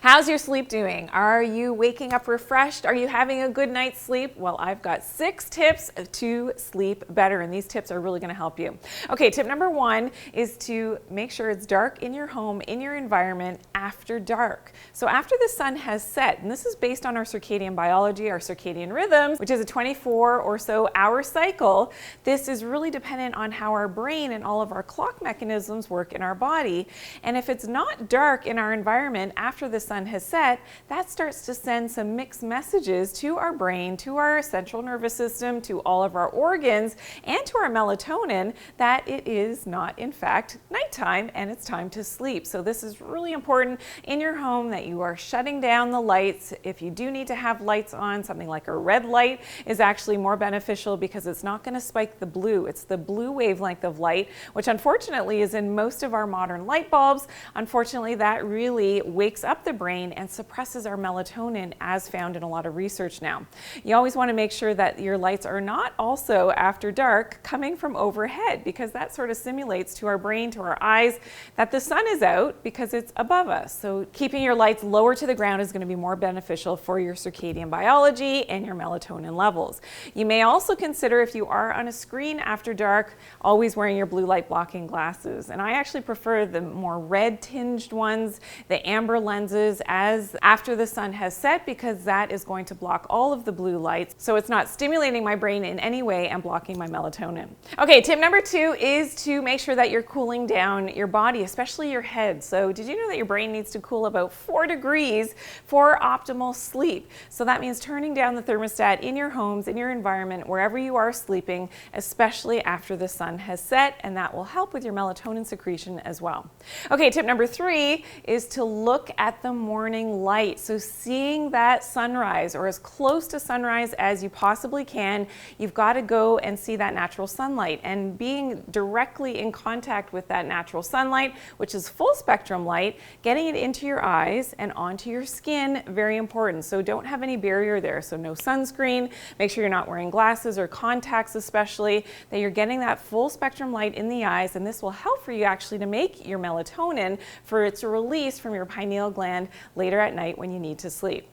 How's your sleep doing? Are you waking up refreshed? Are you having a good night's sleep? Well, I've got 6 tips to sleep better, and these tips are really going to help you. Okay, tip number 1 is to make sure it's dark in your home, in your environment after dark. So after the sun has set, and this is based on our circadian biology, our circadian rhythms, which is a 24 or so hour cycle, this is really dependent on how our brain and all of our clock mechanisms work in our body. And if it's not dark in our environment after the sun has set, that starts to send some mixed messages to our brain, to our central nervous system, to all of our organs, and to our melatonin that it is not, in fact, nighttime and it's time to sleep. So this is really important in your home that you are shutting down the lights. If you do need to have lights on, something like a red light is actually more beneficial because it's not going to spike the blue. It's the blue wavelength of light, which unfortunately is in most of our modern light bulbs. Unfortunately, that really wakes up the brain and suppresses our melatonin, as found in a lot of research now. You always want to make sure that your lights are not also after dark coming from overhead, because that sort of simulates to our brain, to our eyes, that the sun is out because it's above us. So keeping your lights lower to the ground is going to be more beneficial for your circadian biology and your melatonin levels. You may also consider, if you are on a screen after dark, always wearing your blue light blocking glasses. And I actually prefer the more red tinged ones, the amber lenses, as after the sun has set, because that is going to block all of the blue lights, so it's not stimulating my brain in any way and blocking my melatonin. Okay, tip number 2 is to make sure that you're cooling down your body, especially your head. So did you know that your brain needs to cool about 4 degrees for optimal sleep? So that means turning down the thermostat in your homes, in your environment, wherever you are sleeping, especially after the sun has set, and that will help with your melatonin secretion as well. Okay, tip number 3 is to look at the morning light. So seeing that sunrise, or as close to sunrise as you possibly can, you've got to go and see that natural sunlight. And being directly in contact with that natural sunlight, which is full spectrum light, getting it into your eyes and onto your skin, very important. So don't have any barrier there. So no sunscreen, make sure you're not wearing glasses or contacts, especially, that you're getting that full spectrum light in the eyes, and this will help for you actually to make your melatonin for its release from your pineal gland later at night when you need to sleep.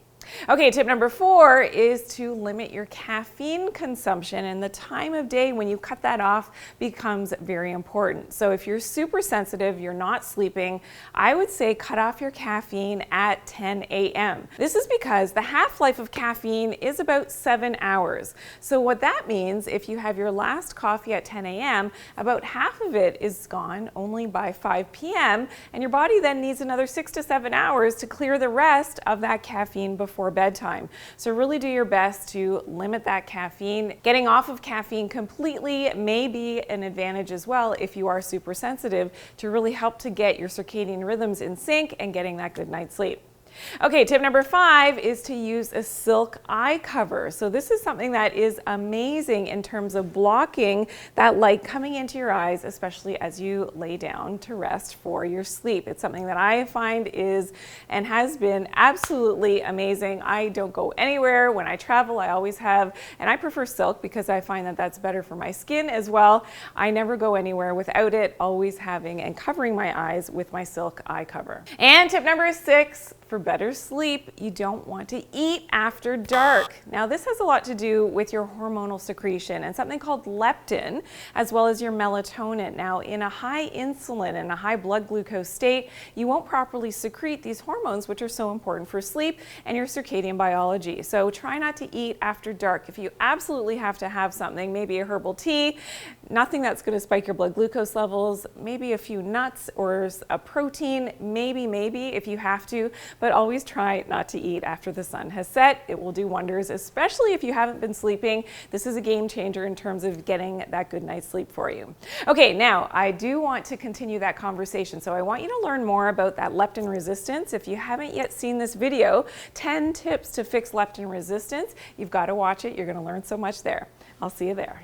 Okay, tip number 4 is to limit your caffeine consumption, and the time of day when you cut that off becomes very important. So if you're super sensitive, you're not sleeping, I would say cut off your caffeine at 10 a.m. This is because the half-life of caffeine is about 7 hours. So what that means, if you have your last coffee at 10 a.m., about half of it is gone only by 5 p.m., and your body then needs another 6 to 7 hours to clear the rest of that caffeine before bedtime. So really do your best to limit that caffeine. Getting off of caffeine completely may be an advantage as well if you are super sensitive, to really help to get your circadian rhythms in sync and getting that good night's sleep. Okay, tip number 5 is to use a silk eye cover. So this is something that is amazing in terms of blocking that light coming into your eyes, especially as you lay down to rest for your sleep. It's something that I find is and has been absolutely amazing. I don't go anywhere. When I travel, I always have, and I prefer silk because I find that that's better for my skin as well. I never go anywhere without it, always having and covering my eyes with my silk eye cover. And tip number 6, for better sleep, you don't want to eat after dark. Now, this has a lot to do with your hormonal secretion and something called leptin, as well as your melatonin. Now, in a high insulin and a high blood glucose state, you won't properly secrete these hormones, which are so important for sleep and your circadian biology. So try not to eat after dark. If you absolutely have to have something, maybe a herbal tea, nothing that's going to spike your blood glucose levels, maybe a few nuts or a protein, maybe if you have to, but always try not to eat after the sun has set. It will do wonders, especially if you haven't been sleeping. This is a game changer in terms of getting that good night's sleep for you. Okay, now I do want to continue that conversation. So I want you to learn more about that leptin resistance. If you haven't yet seen this video, 10 tips to fix leptin resistance, you've got to watch it. You're going to learn so much there. I'll see you there.